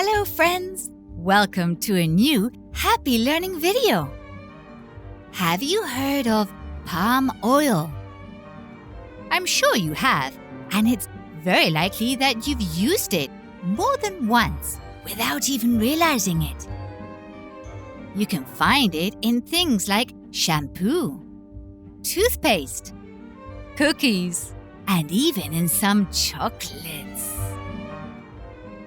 Hello friends! Welcome to a new Happy Learning video. Have you heard of palm oil? I'm sure you have, and it's very likely that you've used it more than once without even realizing it. You can find it in things like shampoo, toothpaste, cookies, and even in some chocolates.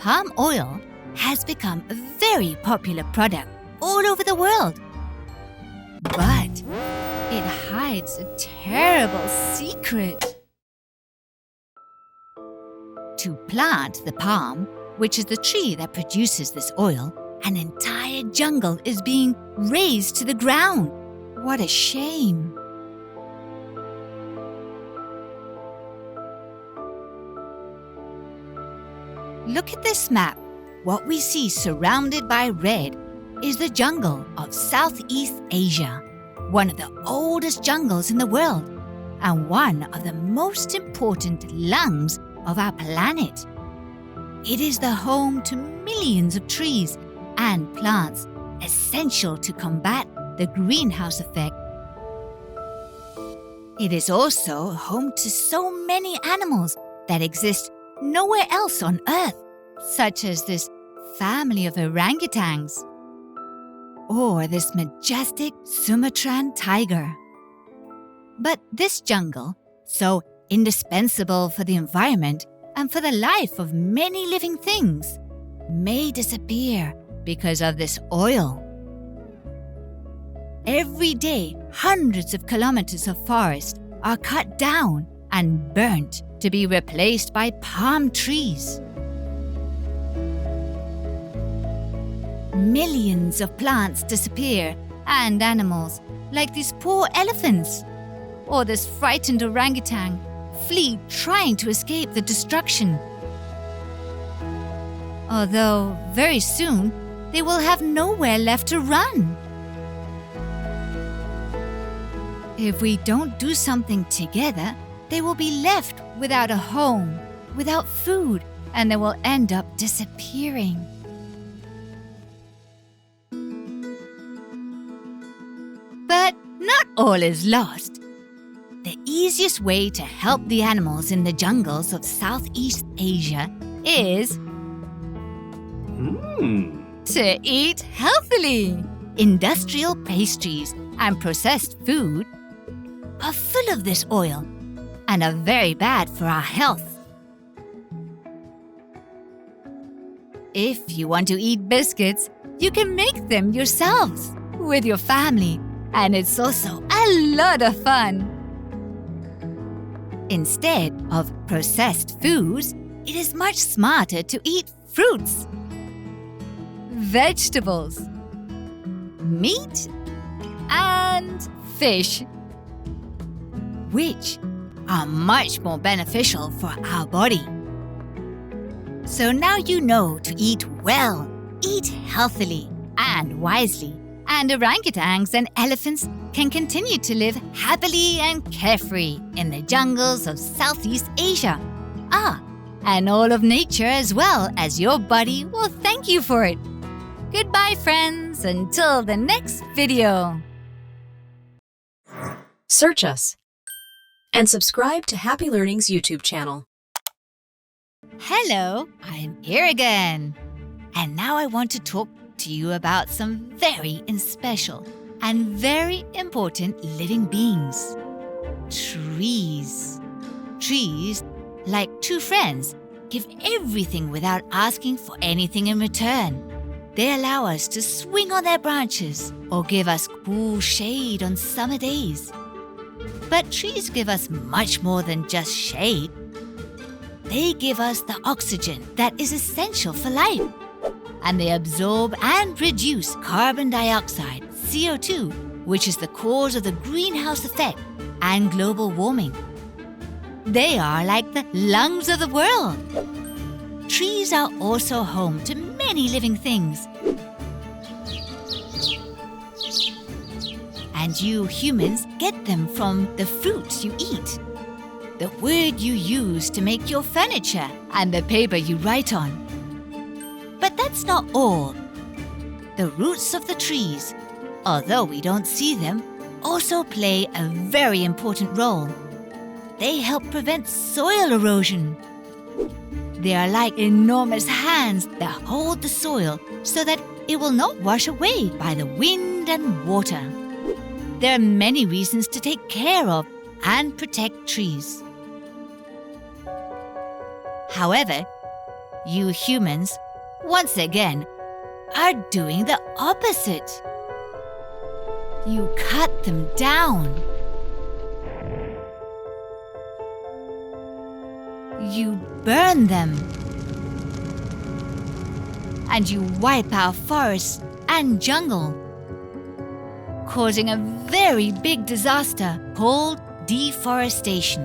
Palm oil has become a very popular product all over the world. But it hides a terrible secret. To plant the palm, which is the tree that produces this oil, an entire jungle is being razed to the ground. What a shame! Look at this map. What we see surrounded by red is the jungle of Southeast Asia, one of the oldest jungles in the world and one of the most important lungs of our planet. It is the home to millions of trees and plants essential to combat the greenhouse effect. It is also home to so many animals that exist nowhere else on Earth, such as this family of orangutans or this majestic Sumatran tiger. But this jungle, so indispensable for the environment and for the life of many living things, may disappear because of this oil. Every day, hundreds of kilometers of forest are cut down and burnt to be replaced by palm trees. Millions of plants disappear and animals, like these poor elephants or this frightened orangutan, flee trying to escape the destruction. Although very soon they will have nowhere left to run. If we don't do something together, they will be left without a home, without food, and they will end up disappearing. But not all is lost. The easiest way to help the animals in the jungles of Southeast Asia is to eat healthily. Industrial pastries and processed food are full of this oil and are very bad for our health. If you want to eat biscuits, you can make them yourselves with your family, and it's also a lot of fun. Instead of processed foods, it is much smarter to eat fruits, vegetables, meat, and fish, which are much more beneficial for our body. So now you know to eat well, eat healthily and wisely, and orangutans and elephants can continue to live happily and carefree in the jungles of Southeast Asia. And all of nature as well, as your body will thank you for it. Goodbye, friends, until the next video. Search us and subscribe to Happy Learning's YouTube channel. Hello, I'm here again. And now I want to talk to you about some very special and very important living beings. Trees. Trees, like two friends, give everything without asking for anything in return. They allow us to swing on their branches or give us cool shade on summer days. But trees give us much more than just shade. They give us the oxygen that is essential for life. And they absorb and reduce carbon dioxide, CO2, which is the cause of the greenhouse effect and global warming. They are like the lungs of the world. Trees are also home to many living things. And you humans get them from the fruits you eat, the wood you use to make your furniture, and the paper you write on. But that's not all. The roots of the trees, although we don't see them, also play a very important role. They help prevent soil erosion. They are like enormous hands that hold the soil so that it will not wash away by the wind and water. There are many reasons to take care of and protect trees. However, you humans, once again, are doing the opposite. You cut them down. You burn them. And you wipe out forests and jungle, causing a very big disaster called deforestation.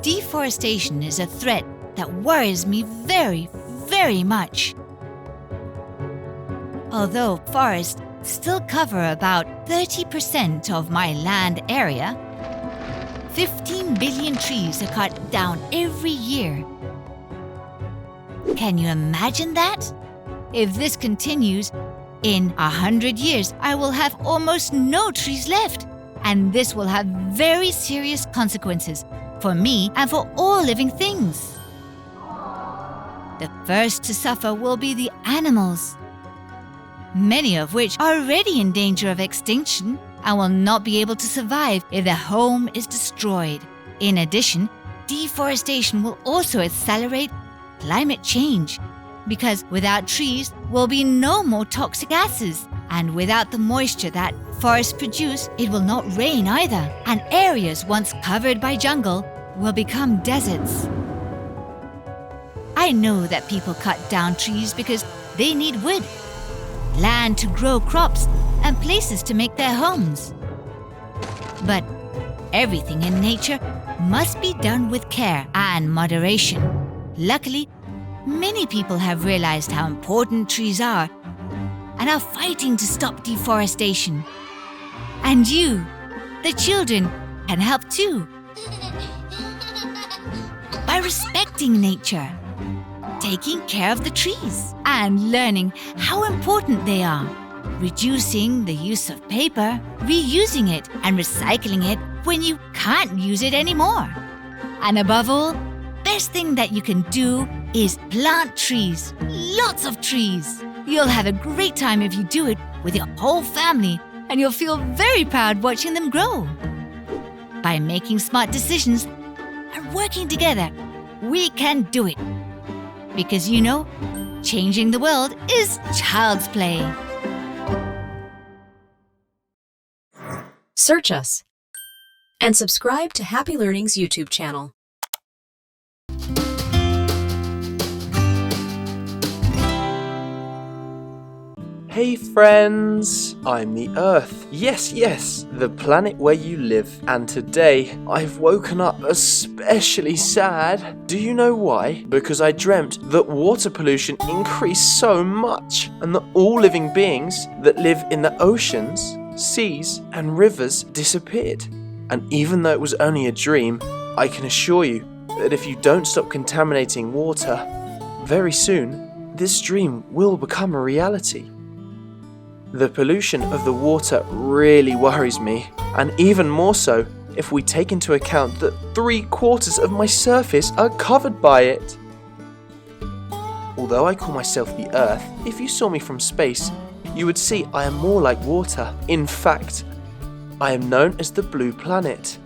Deforestation is a threat that worries me very, very much. Although forests still cover about 30% of my land area, 15 billion trees are cut down every year. Can you imagine that? If this continues, in 100 years, I will have almost no trees left, and this will have very serious consequences for me and for all living things. The first to suffer will be the animals, many of which are already in danger of extinction and will not be able to survive if their home is destroyed. In addition, deforestation will also accelerate climate change, because without trees will be no more toxic gases, and without the moisture that forests produce, it will not rain either, and areas once covered by jungle will become deserts. I know that people cut down trees because they need wood, land to grow crops, and places to make their homes. But everything in nature must be done with care and moderation. Luckily, many people have realized how important trees are and are fighting to stop deforestation. And you, the children, can help too. By respecting nature, taking care of the trees, and learning how important they are, reducing the use of paper, reusing it, and recycling it when you can't use it anymore. And above all, best thing that you can do is plant trees, lots of trees. You'll have a great time if you do it with your whole family, and you'll feel very proud watching them grow. By making smart decisions and working together, we can do it. Because you know, changing the world is child's play. Search us and subscribe to Happy Learning's YouTube channel. Hey friends, I'm the Earth. Yes, the planet where you live. And today, I've woken up especially sad. Do you know why? Because I dreamt that water pollution increased so much and that all living beings that live in the oceans, seas and rivers disappeared. And even though it was only a dream, I can assure you that if you don't stop contaminating water, very soon, this dream will become a reality. The pollution of the water really worries me, and even more so if we take into account that 3/4 of my surface are covered by it. Although I call myself the Earth, if you saw me from space, you would see I am more like water. In fact, I am known as the Blue Planet.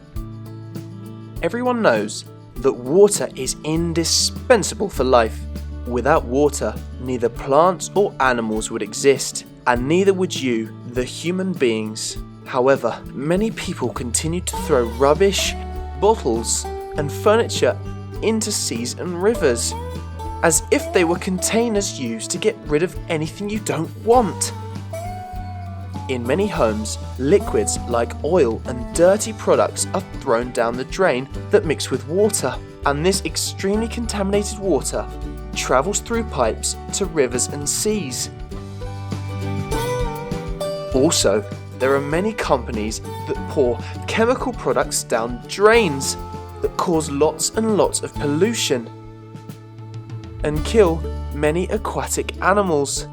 Everyone knows that water is indispensable for life. Without water, neither plants or animals would exist, and neither would you, the human beings. However, many people continue to throw rubbish, bottles, and furniture into seas and rivers, as if they were containers used to get rid of anything you don't want. In many homes, liquids like oil and dirty products are thrown down the drain that mix with water, and this extremely contaminated water travels through pipes to rivers and seas. Also, there are many companies that pour chemical products down drains that cause lots and lots of pollution. and kill many aquatic animals.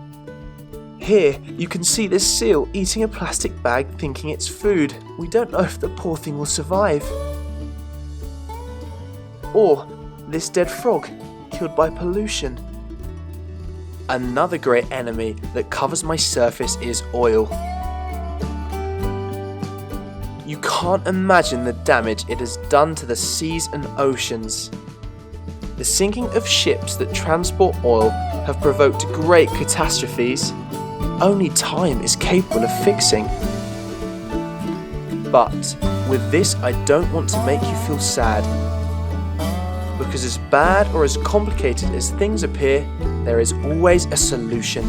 Here you can see this seal eating a plastic bag thinking it's food. We don't know if the poor thing will survive. Or this dead frog killed by pollution. Another great enemy that covers my surface is oil. You can't imagine the damage it has done to the seas and oceans. The sinking of ships that transport oil have provoked great catastrophes. Only time is capable of fixing. But with this, I don't want to make you feel sad. Because as bad or as complicated as things appear, there is always a solution.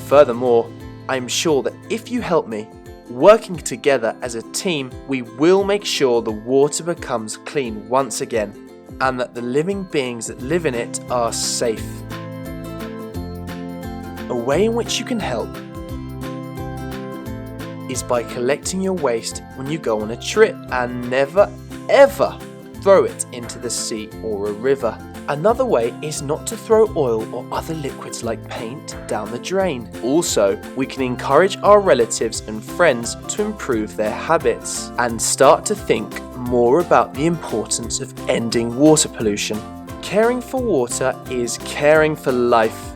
Furthermore, I'm sure that if you help me, working together as a team, we will make sure the water becomes clean once again, and that the living beings that live in it are safe. A way in which you can help is by collecting your waste when you go on a trip and never ever throw it into the sea or a river. Another way is not to throw oil or other liquids like paint down the drain. Also, we can encourage our relatives and friends to improve their habits and start to think more about the importance of ending water pollution. Caring for water is caring for life.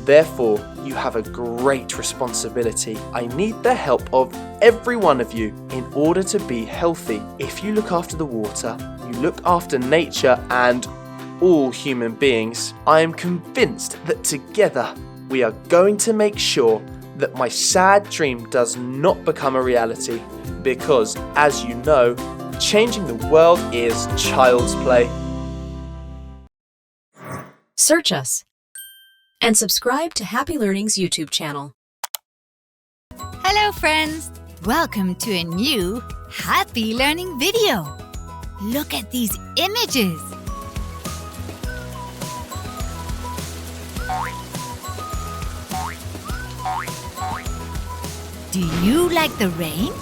Therefore, you have a great responsibility. I need the help of every one of you in order to be healthy. If you look after the water, you look after nature and all human beings. I am convinced that together we are going to make sure that my sad dream does not become a reality. Because, as you know, changing the world is child's play. Search us and subscribe to Happy Learning's YouTube channel. Hello friends! Welcome to a new Happy Learning video. Look at these images. Do you like the rain?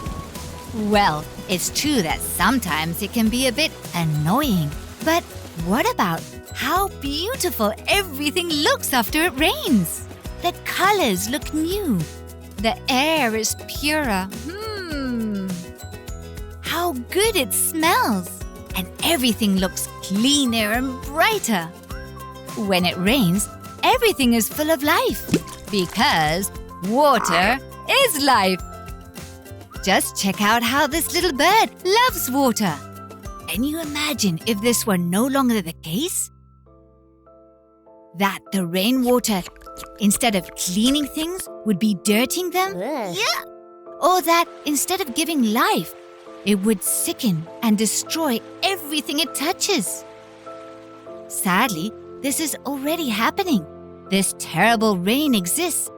Well, it's true that sometimes it can be a bit annoying. But what about how beautiful everything looks after it rains? The colors look new. The air is purer. How good it smells. And everything looks cleaner and brighter. When it rains, everything is full of life. Because water is life. Just check out how this little bird loves water. Can you imagine if this were no longer the case? That the rainwater, instead of cleaning things, would be dirtying them? Yeah. Or that instead of giving life, it would sicken and destroy everything it touches. Sadly, this is already happening. This terrible rain exists.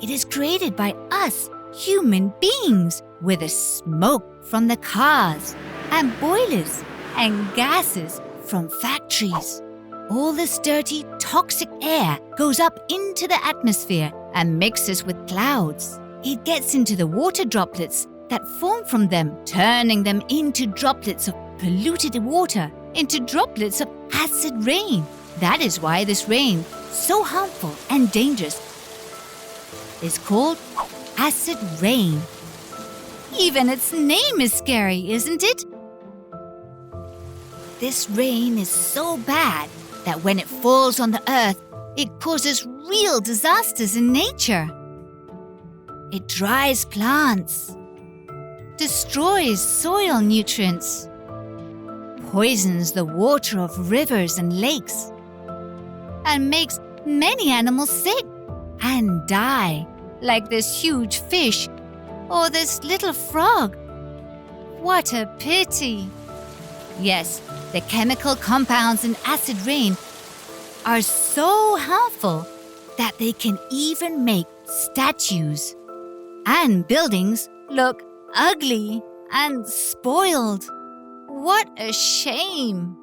It is created by us, human beings, with the smoke from the cars and boilers and gases from factories. All this dirty, toxic air goes up into the atmosphere and mixes with clouds. It gets into the water droplets that form from them, turning them into droplets of polluted water, into droplets of acid rain. That is why this rain, so harmful and dangerous, is called acid rain. Even its name is scary, isn't it? This rain is so bad that when it falls on the earth, it causes real disasters in nature. It dries plants, destroys soil nutrients, poisons the water of rivers and lakes, and makes many animals sick and die, like this huge fish or this little frog. What a pity! Yes, the chemical compounds in acid rain are so harmful that they can even make statues and buildings look ugly and spoiled. What a shame!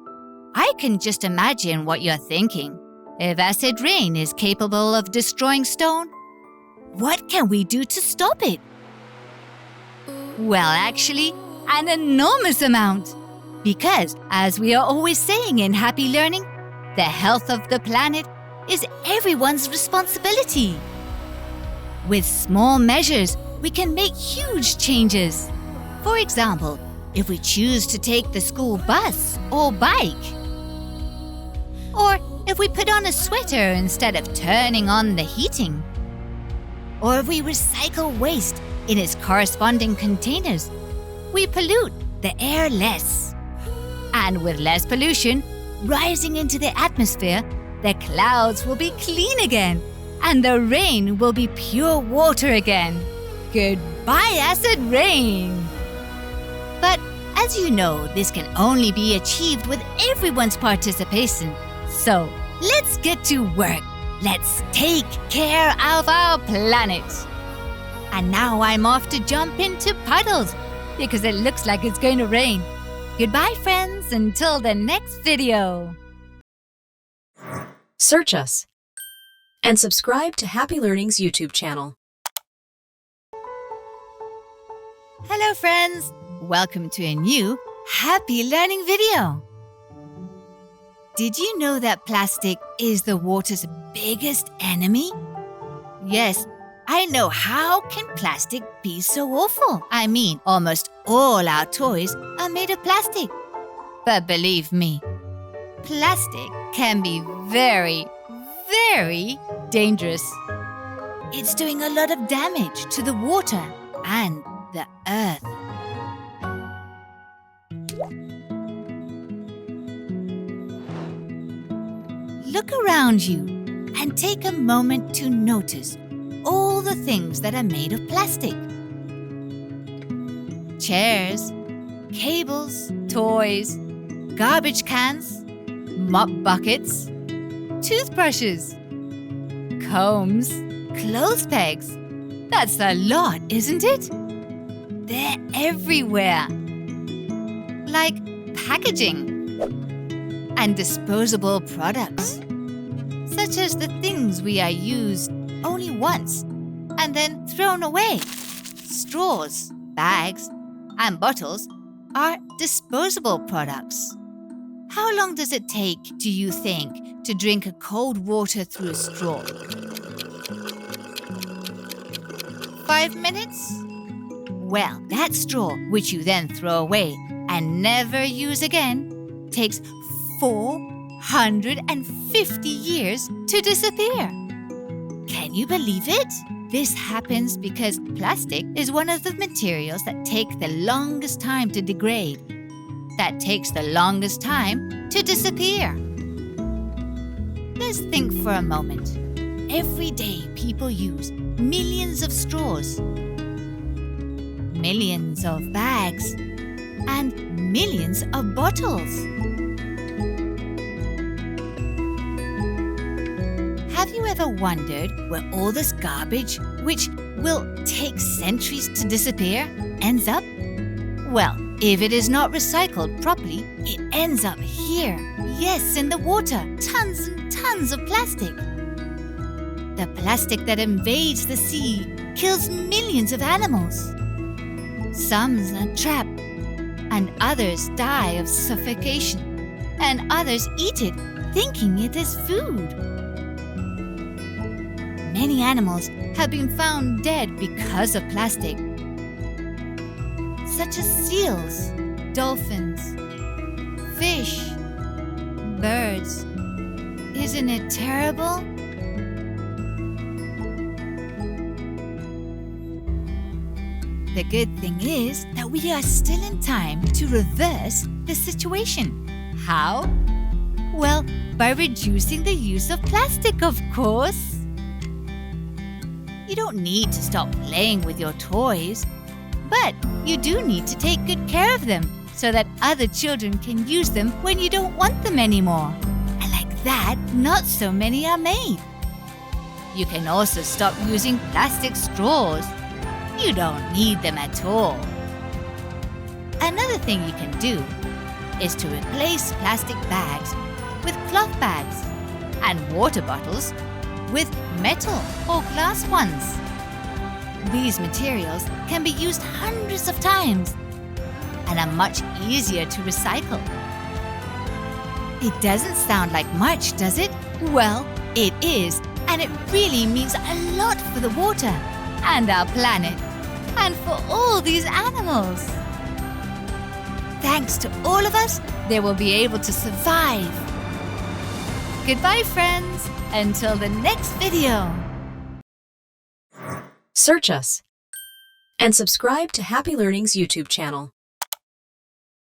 I can just imagine what you're thinking. If acid rain is capable of destroying stone, what can we do to stop it? Well, actually, an enormous amount. Because, as we are always saying in Happy Learning, The health of the planet is everyone's responsibility. With small measures, we can make huge changes. For example, if we choose to take the school bus or bike, or if we put on a sweater instead of turning on the heating, or if we recycle waste in its corresponding containers, we pollute the air less. And with less pollution rising into the atmosphere, the clouds will be clean again, and the rain will be pure water again. Goodbye, acid rain! But as you know, this can only be achieved with everyone's participation. So let's get to work. Let's take care of our planet. And now I'm off to jump into puddles because it looks like it's going to rain. Goodbye, friends, until the next video. Search us and subscribe to Happy Learning's YouTube channel. Hello, friends. Welcome to a new Happy Learning video. Did you know that plastic is the water's biggest enemy? Yes, I know. How can plastic be so awful? I mean, almost all our toys are made of plastic. But believe me, plastic can be very, very dangerous. It's doing a lot of damage to the water and the earth. Look around you and take a moment to notice all the things that are made of plastic. Chairs, cables, toys, garbage cans, mop buckets, toothbrushes, combs, clothes pegs. That's a lot, isn't it? They're everywhere. Like packaging and disposable products, such as the things we are used only once and then thrown away. Straws, bags, and bottles are disposable products. How long does it take, do you think, to drink a cold water through a straw? 5 minutes? Well, that straw, which you then throw away and never use again, takes 450 years to disappear. Can you believe it? This happens because plastic is one of the materials that take the longest time to degrade, that takes the longest time to disappear. Let's think for a moment. Every day people use millions of straws, millions of bags, and millions of bottles. Have you ever wondered where all this garbage, which will take centuries to disappear, ends up? Well, if it is not recycled properly, it ends up here. Yes, in the water. Tons and tons of plastic. The plastic that invades the sea kills millions of animals. Some are trapped, and others die of suffocation, and others eat it thinking it is food. Many animals have been found dead because of plastic, such as seals, dolphins, fish, birds. Isn't it terrible? The good thing is that we are still in time to reverse the situation. How? Well, by reducing the use of plastic, of course. You don't need to stop playing with your toys, but you do need to take good care of them so that other children can use them when you don't want them anymore. And like that, not so many are made. You can also stop using plastic straws. You don't need them at all. Another thing you can do is to replace plastic bags with cloth bags and water bottles with metal or glass ones. These materials can be used hundreds of times and are much easier to recycle. It doesn't sound like much, does it? Well, it is, and it really means a lot for the water and our planet and for all these animals. Thanks to all of us, they will be able to survive. Goodbye, friends. Until the next video. Search us and subscribe to Happy Learning's YouTube channel.